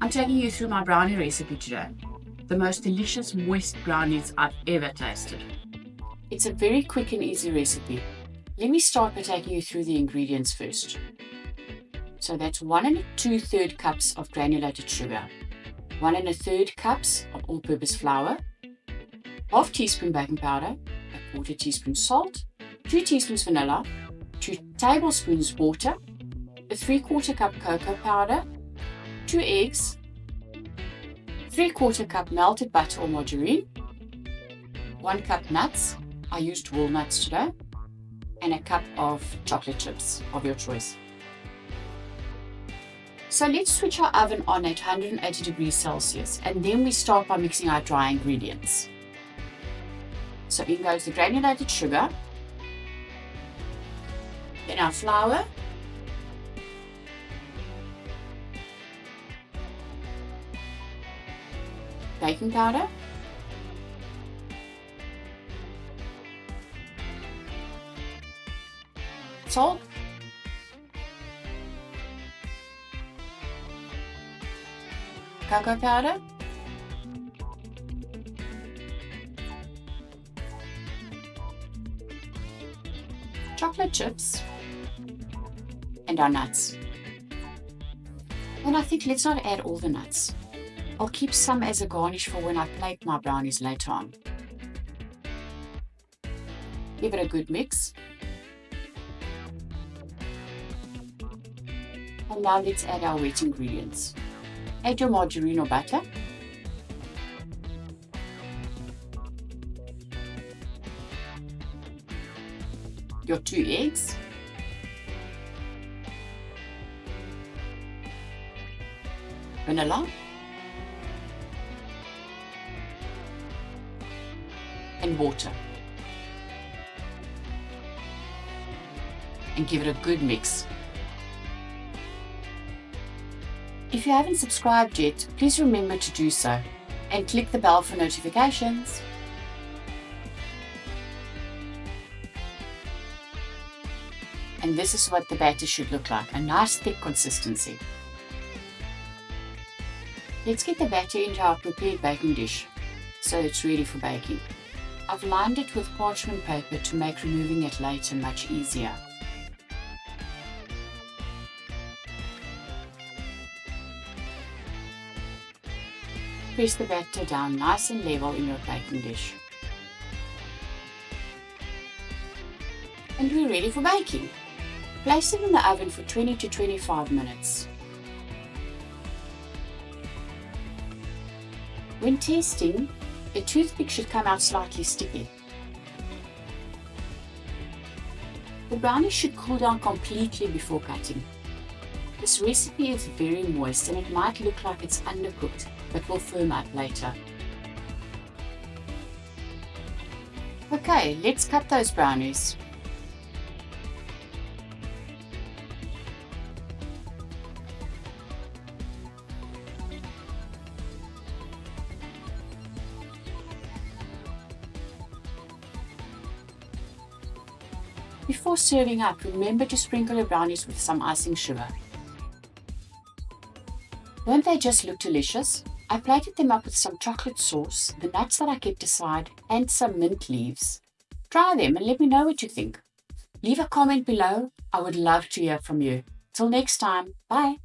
I'm taking you through my brownie recipe today. The most delicious moist brownies I've ever tasted. It's a very quick and easy recipe. Let me start by taking you through the ingredients first. So that's 1 2/3 cups of granulated sugar, 1 1/3 cups of all-purpose flour, ½ teaspoon baking powder, a 1/4 teaspoon salt, 2 teaspoons vanilla, 2 tablespoons water, a 3/4 cup cocoa powder, 2 eggs, 3/4 cup melted butter or margarine, 1 cup nuts, I used walnuts today, and a cup of chocolate chips of your choice. So let's switch our oven on at 180 degrees Celsius, and then we start by mixing our dry ingredients. So in goes the granulated sugar, then our flour, baking powder, salt, cocoa powder, chocolate chips, and our nuts. And I think let's not add all the nuts. I'll keep some as a garnish for when I plate my brownies later on. Give it a good mix. And now let's add our wet ingredients. Add your margarine or butter, your 2 eggs, vanilla, and water. And give it a good mix. If you haven't subscribed yet, please remember to do so and click the bell for notifications. And this is what the batter should look like, a nice thick consistency. Let's get the batter into our prepared baking dish so it's ready for baking. I've lined it with parchment paper to make removing it later much easier. Press the batter down nice and level in your baking dish. And we're ready for baking. Place it in the oven for 20 to 25 minutes. When testing, a toothpick should come out slightly sticky. The brownies should cool down completely before cutting. This recipe is very moist and it might look like it's undercooked, but will firm up later. Okay, let's cut those brownies. Before serving up, remember to sprinkle your brownies with some icing sugar. Don't they just look delicious? I plated them up with some chocolate sauce, the nuts that I kept aside, and some mint leaves. Try them and let me know what you think. Leave a comment below. I would love to hear from you. Till next time, bye.